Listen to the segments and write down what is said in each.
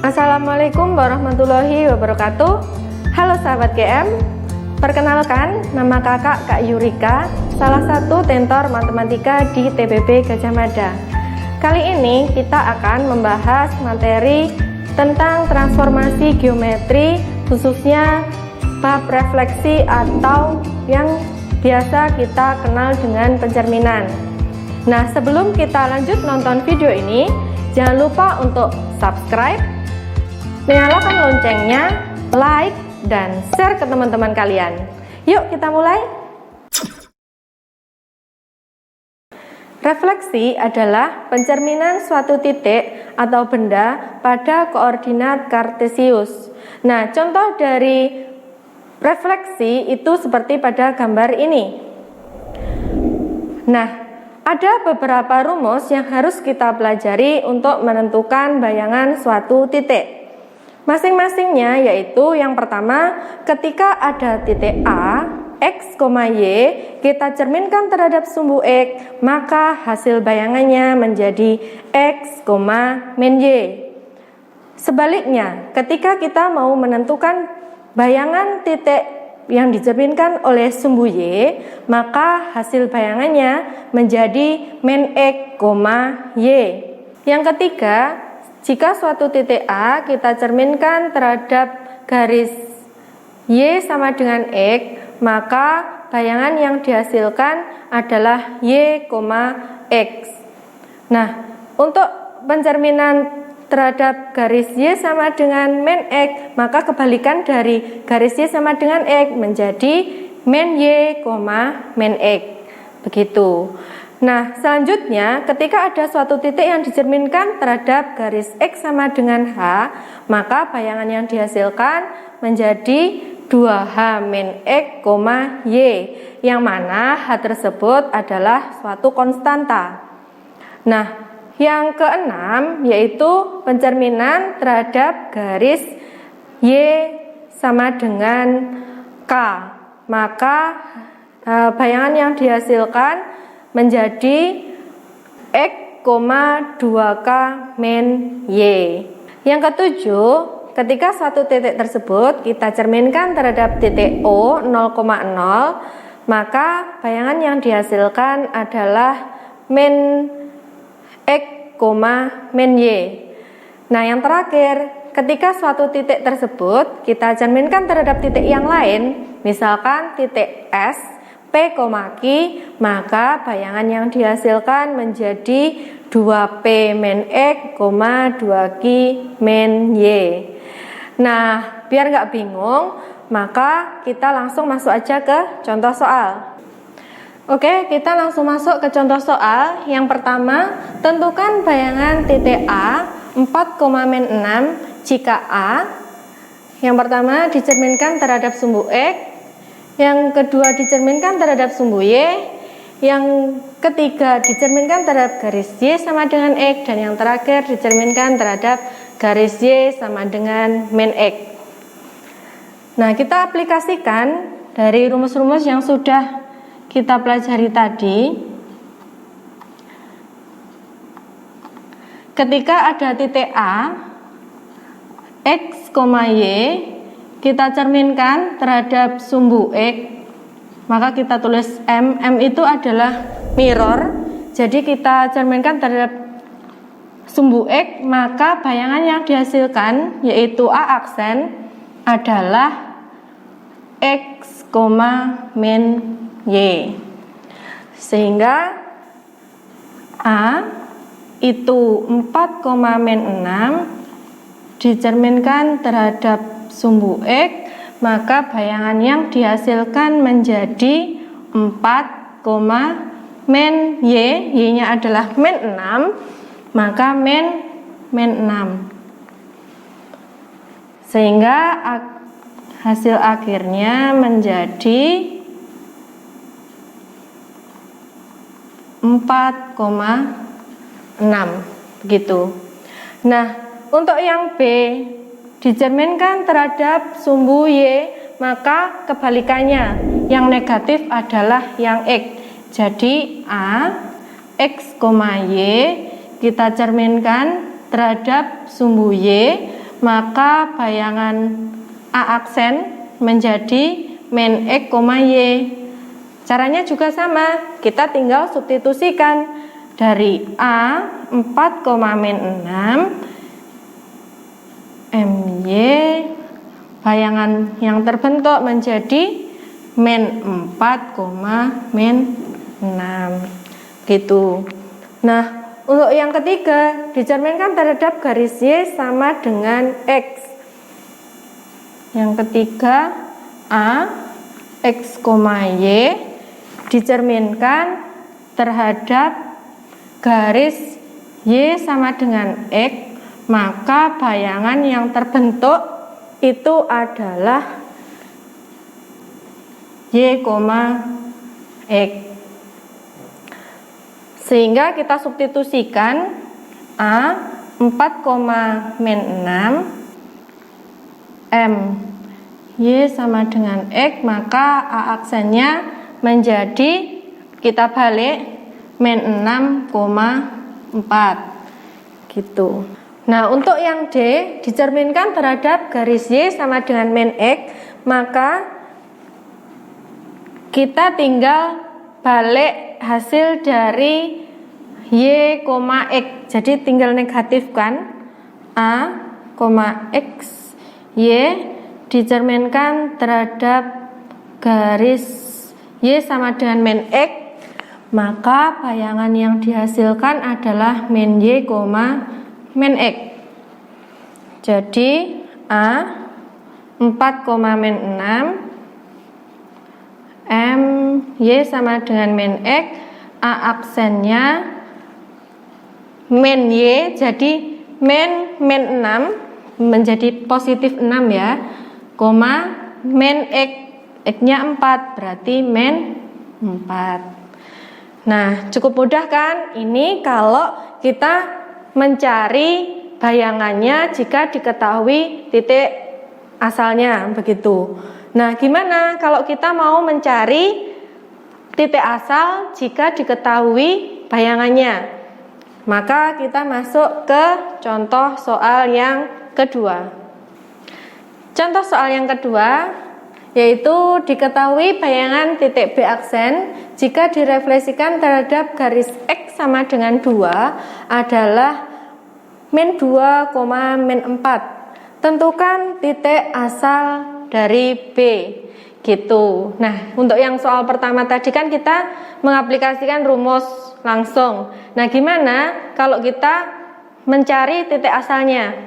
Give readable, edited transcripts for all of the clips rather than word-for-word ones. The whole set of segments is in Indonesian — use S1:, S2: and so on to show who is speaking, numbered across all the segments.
S1: Assalamualaikum warahmatullahi wabarakatuh. Halo sahabat GM, perkenalkan nama kakak Kak Yurika, salah satu tentor matematika di TPB Gajah Mada. Kali ini kita akan membahas materi tentang transformasi geometri, khususnya bab refleksi atau yang biasa kita kenal dengan pencerminan. Nah, sebelum kita lanjut nonton video ini, jangan lupa untuk subscribe, nyalakan loncengnya, like, dan share ke teman-teman kalian. Yuk kita mulai. Refleksi adalah pencerminan suatu titik atau benda pada koordinat kartesius. Nah, contoh dari refleksi itu seperti pada gambar ini. Nah, ada beberapa rumus yang harus kita pelajari untuk menentukan bayangan suatu titik. Masing-masingnya yaitu yang pertama, ketika ada titik A, X, Y, kita cerminkan terhadap sumbu X, maka hasil bayangannya menjadi X, min Y. Sebaliknya, ketika kita mau menentukan bayangan titik yang dicerminkan oleh sumbu Y, maka hasil bayangannya menjadi min X, Y. Yang ketiga, jika suatu titik A kita cerminkan terhadap garis Y sama dengan X, maka bayangan yang dihasilkan adalah Y, X. Nah, untuk pencerminan terhadap garis Y sama dengan min X, maka kebalikan dari garis Y sama dengan X menjadi min Y, min X. Begitu. Nah, selanjutnya ketika ada suatu titik yang dicerminkan terhadap garis X sama dengan H, maka bayangan yang dihasilkan menjadi 2H min X, Y, yang mana H tersebut adalah suatu konstanta. Nah, yang keenam yaitu pencerminan terhadap garis Y sama dengan K, maka bayangan yang dihasilkan menjadi X, 2K min Y. Yang ketujuh, ketika suatu titik tersebut kita cerminkan terhadap titik O 0,0, maka bayangan yang dihasilkan adalah min X, min Y. Nah, yang terakhir, ketika suatu titik tersebut kita cerminkan terhadap titik yang lain, misalkan titik S, P, Q, maka bayangan yang dihasilkan menjadi 2P min X, 2Q min Y. Nah, biar nggak bingung, maka kita langsung masuk aja ke contoh soal. Oke, kita langsung masuk ke contoh soal. Yang pertama, tentukan bayangan titik A 4,6 jika A yang pertama dicerminkan terhadap sumbu X, yang kedua dicerminkan terhadap sumbu Y, yang ketiga dicerminkan terhadap garis Y sama dengan X, dan yang terakhir dicerminkan terhadap garis Y sama dengan min X. Nah, kita aplikasikan dari rumus-rumus yang sudah kita pelajari tadi. Ketika ada titik A, X, Y, kita cerminkan terhadap sumbu X, maka kita tulis M. M itu adalah mirror, jadi kita cerminkan terhadap sumbu X, maka bayangan yang dihasilkan yaitu A aksen adalah X, min Y. Sehingga A itu 4,6 dicerminkan terhadap sumbu X, maka bayangan yang dihasilkan menjadi 4, min Y, Y-nya adalah min 6, maka min 6. Sehingga hasil akhirnya menjadi 4,6 begitu. Nah, untuk yang B dicerminkan terhadap sumbu Y, maka kebalikannya yang negatif adalah yang X. Jadi A, X, Y kita cerminkan terhadap sumbu Y, maka bayangan A aksen menjadi min X, Y. Caranya juga sama, kita tinggal substitusikan dari A 4, min 6 MY, bayangan yang terbentuk menjadi min 4, min 6 gitu. Nah, untuk yang ketiga dicerminkan terhadap garis Y sama dengan X. Yang ketiga A X, Y dicerminkan terhadap garis Y sama dengan X, maka bayangan yang terbentuk itu adalah Y, X. Sehingga kita substitusikan A 4, min 6 M Y sama dengan X, maka A aksennya menjadi, kita balik, min 6,4 gitu. Nah, untuk yang D dicerminkan terhadap garis Y sama dengan min X, maka kita tinggal balik hasil dari Y, X. Jadi tinggal negatifkan A, X, Y dicerminkan terhadap garis Y sama dengan min X, maka bayangan yang dihasilkan adalah min Y, min X. Jadi A 4, min 6 M Y sama dengan min X, A aksennya min Y, jadi min 6 menjadi positif 6 ya, min X, X-nya 4, berarti min 4. Nah, cukup mudah kan? Ini kalau kita mencari bayangannya jika diketahui titik asalnya, begitu. Nah, gimana kalau kita mau mencari titik asal jika diketahui bayangannya? Maka kita masuk ke contoh soal yang kedua. Contoh soal yang kedua yaitu diketahui bayangan titik B aksen jika direfleksikan terhadap garis X sama dengan 2 adalah min 2, min 4. Tentukan titik asal dari B gitu. Nah, untuk yang soal pertama tadi kan kita mengaplikasikan rumus langsung. Nah, gimana kalau kita mencari titik asalnya?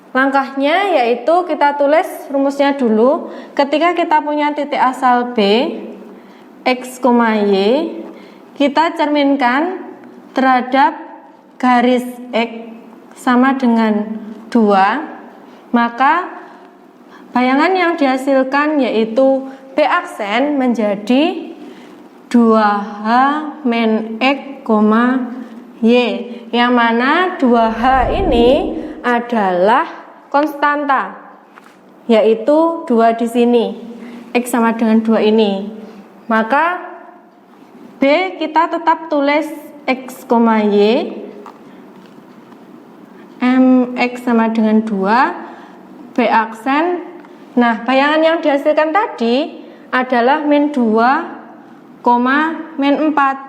S1: Langkahnya yaitu kita tulis rumusnya dulu. Ketika kita punya titik asal B X, Y, kita cerminkan terhadap garis X sama dengan 2, maka bayangan yang dihasilkan yaitu B aksen menjadi 2H min X, Y, yang mana 2H ini adalah konstanta, yaitu 2 di sini, X sama dengan 2 ini. Maka B kita tetap tulis X, Y, MX sama dengan 2, B aksen. Nah, bayangan yang dihasilkan tadi adalah min 2, min 4.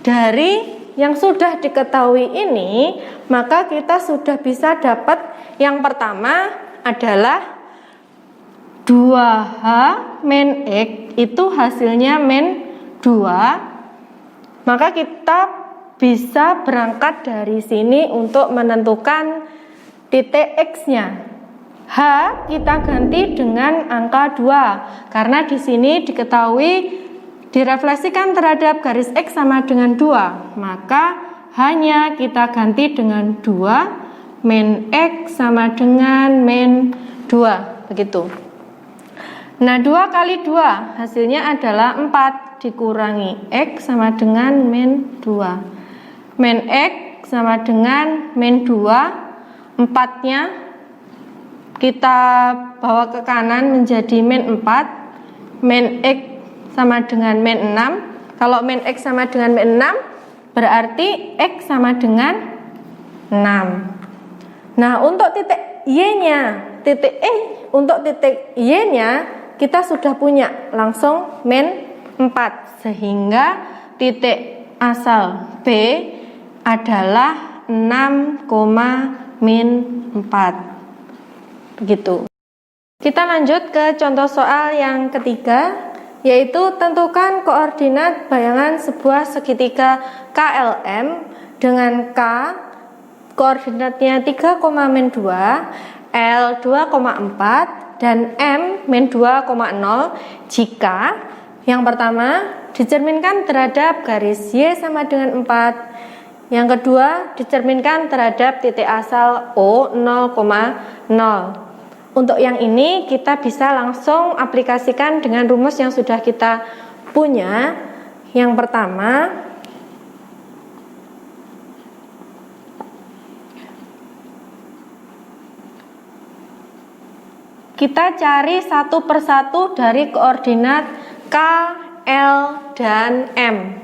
S1: Dari yang sudah diketahui ini, maka kita sudah bisa dapat yang pertama adalah 2H min X itu hasilnya min 2. Maka kita bisa berangkat dari sini untuk menentukan titik X-nya. H kita ganti dengan angka 2 karena di sini diketahui direfleksikan terhadap garis X sama dengan 2, maka hanya kita ganti dengan 2, min X sama dengan min 2, begitu. Nah, 2 kali 2 hasilnya adalah 4 dikurangi X sama dengan min 2. Min X sama dengan min 2, 4-nya kita bawa ke kanan menjadi min 4, min X sama dengan min 6. Kalau min X sama dengan min 6, berarti X sama dengan 6. Nah, untuk titik Y-nya, untuk titik Y-nya kita sudah punya langsung min 4, sehingga titik asal B adalah 6, min 4. Begitu. Kita lanjut ke contoh soal yang ketiga, yaitu tentukan koordinat bayangan sebuah segitiga KLM dengan K koordinatnya 3, min 2, L 2,4 dan M min 2,0 jika yang pertama dicerminkan terhadap garis Y sama dengan 4, yang kedua dicerminkan terhadap titik asal O 0,0. Untuk yang ini kita bisa langsung aplikasikan dengan rumus yang sudah kita punya. Yang pertama, kita cari satu persatu dari koordinat K, L, dan M.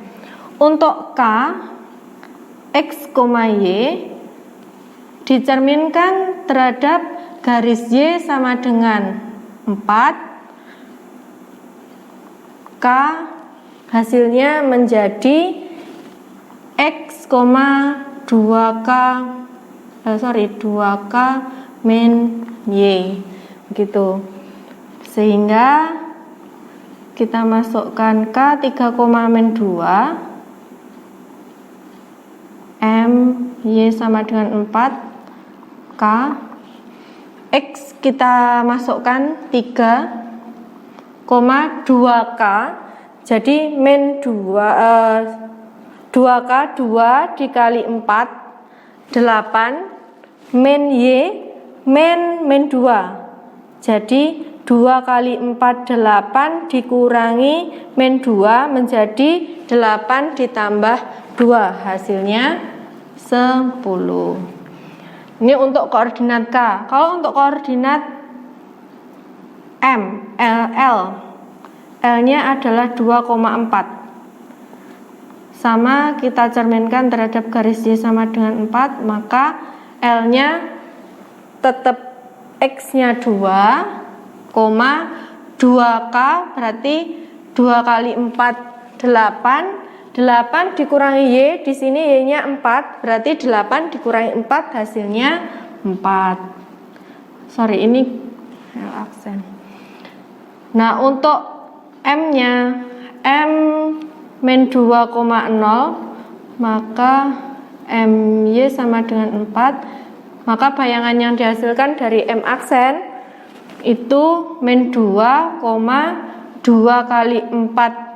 S1: Untuk K, X, Y dicerminkan terhadap garis Y sama dengan 4. K hasilnya menjadi X, 2K min Y. Begitu. Sehingga kita masukkan K 3, min 2, M Y sama dengan 4, K. X kita masukkan 3, 2K, jadi min 2K 2 dikali 4 8, min Y min 2, jadi 2 kali 4 8 dikurangi min 2 menjadi 8 ditambah 2, hasilnya 10. Ini untuk koordinat K. Kalau untuk koordinat M, L-nya adalah 2,4. Sama kita cerminkan terhadap garis Y sama dengan 4, maka L-nya tetap X-nya 2, 2K berarti 2 kali 4 8. 8 dikurangi Y, di sini Y-nya 4, berarti 8 dikurangi 4 hasilnya 4. Sorry, ini aksen. Nah, untuk M-nya, M min 2,0, maka MY sama dengan 4, maka bayangan yang dihasilkan dari M aksen itu min 2, 2 kali 4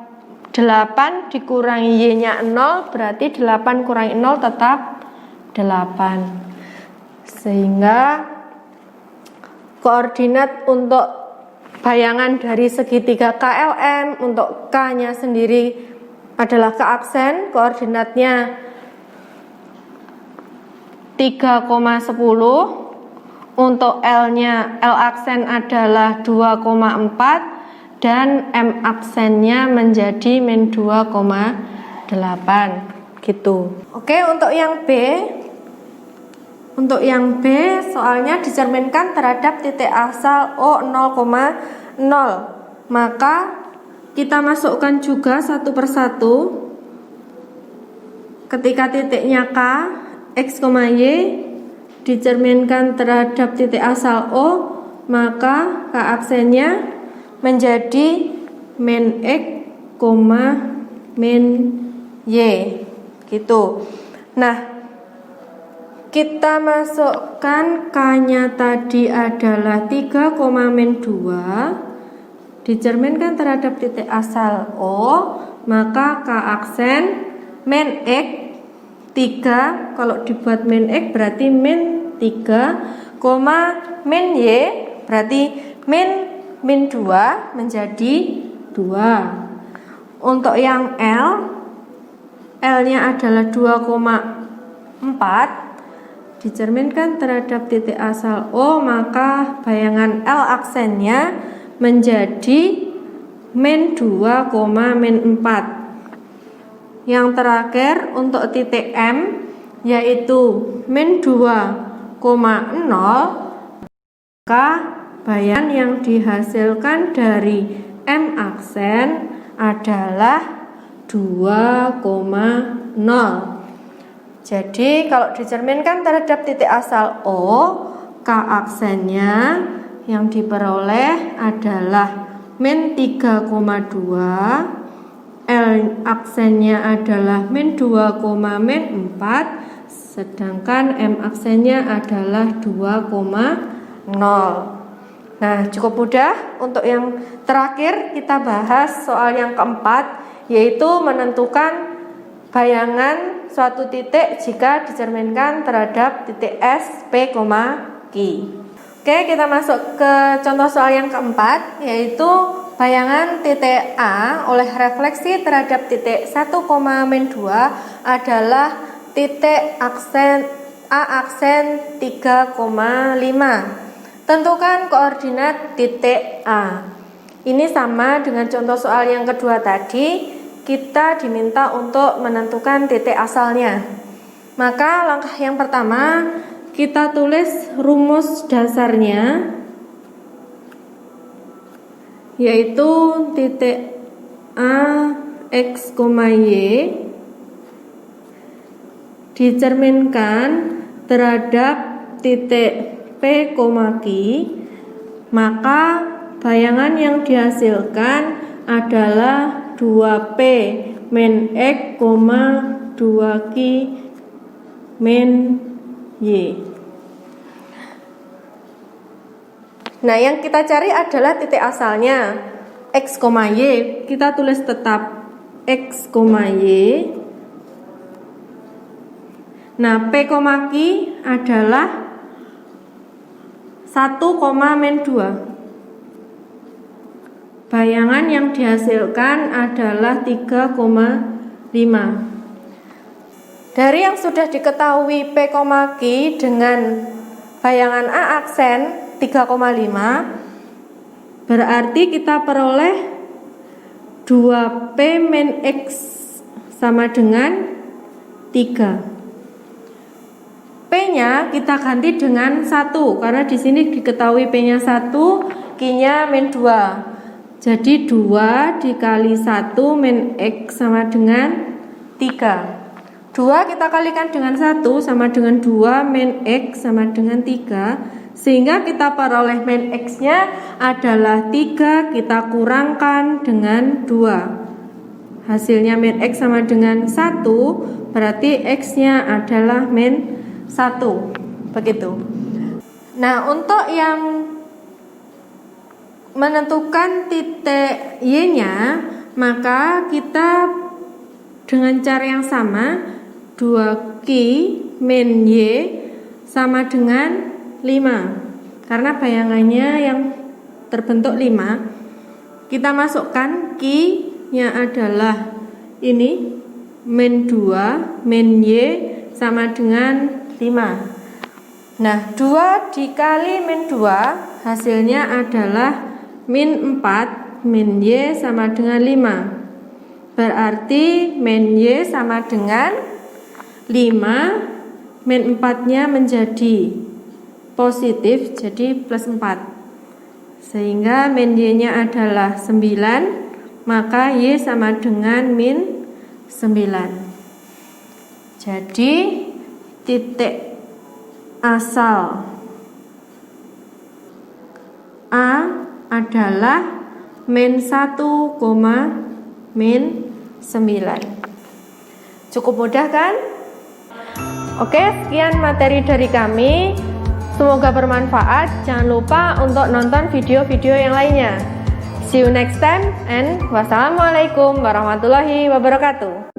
S1: 8 dikurangi Y-nya 0, berarti 8 kurangi 0 tetap 8. Sehingga koordinat untuk bayangan dari segitiga KLM untuk K-nya sendiri adalah K aksen, koordinatnya 3,10. Untuk L-nya, L aksen adalah 2,4 dan M aksennya menjadi min 2,8 gitu. Oke, untuk yang B, soalnya dicerminkan terhadap titik asal O 0,0, maka kita masukkan juga satu persatu. Ketika titiknya K, X, Y dicerminkan terhadap titik asal O, maka K aksennya menjadi min X, min Y gitu. Nah, kita masukkan K-nya tadi adalah 3, min 2 dicerminkan terhadap titik asal O, maka K aksen min X 3, kalau dibuat min X berarti min 3, min Y berarti min 2 menjadi 2. Untuk yang L-nya adalah 2,4 dicerminkan terhadap titik asal O, maka bayangan L aksennya menjadi min 2, min 4. Yang terakhir untuk titik M yaitu min 2, 0, maka bayangan yang dihasilkan dari M aksen adalah 2,0. Jadi kalau dicerminkan terhadap titik asal O, K aksennya yang diperoleh adalah min 3,2, L aksennya adalah min 2, min 4, sedangkan M aksennya adalah 2,0. Nah, cukup mudah. Untuk yang terakhir kita bahas soal yang keempat, yaitu menentukan bayangan suatu titik jika dicerminkan terhadap titik S, P, Q. Oke, kita masuk ke contoh soal yang keempat, yaitu bayangan titik A oleh refleksi terhadap titik 1, min 2 adalah titik aksen A aksen 3,5. Tentukan koordinat titik A. Ini sama dengan contoh soal yang kedua tadi, kita diminta untuk menentukan titik asalnya. Maka langkah yang pertama, kita tulis rumus dasarnya, yaitu titik A, X, Y dicerminkan terhadap titik P, Q, maka bayangan yang dihasilkan adalah 2P min X, 2Q min Y. Nah, yang kita cari adalah titik asalnya X, Y. Kita tulis tetap X, Y. Nah, P, Q adalah 1, min 2. Bayangan yang dihasilkan adalah 3,5. Dari yang sudah diketahui P, Q dengan bayangan A aksen 3,5, berarti kita peroleh 2P min X sama dengan 3. P-nya kita ganti dengan 1 karena di sini diketahui P-nya 1, Q-nya min 2. Jadi 2 dikali 1 min X sama dengan 3. 2 kita kalikan dengan 1 sama dengan 2 min X sama dengan 3, sehingga kita peroleh min X-nya adalah 3, kita kurangkan dengan 2. Hasilnya min X sama dengan 1, berarti X-nya adalah min 1. Begitu. Nah, untuk yang menentukan titik Y-nya, maka kita dengan cara yang sama, 2Q min Y sama dengan 5. Karena bayangannya yang terbentuk 5, kita masukkan Q-nya adalah ini min 2 min Y sama dengan 5. Nah, 2 dikali min 2 hasilnya adalah min 4 min Y sama dengan 5. Berarti min Y sama dengan 5, min 4-nya menjadi positif, jadi plus 4. Sehingga min Y-nya adalah 9, maka Y sama dengan min 9. Jadi titik asal A adalah min 1, min 9. Cukup mudah kan? Oke, sekian materi dari kami. Semoga bermanfaat. Jangan lupa untuk nonton video-video yang lainnya. See you next time and wassalamualaikum warahmatullahi wabarakatuh.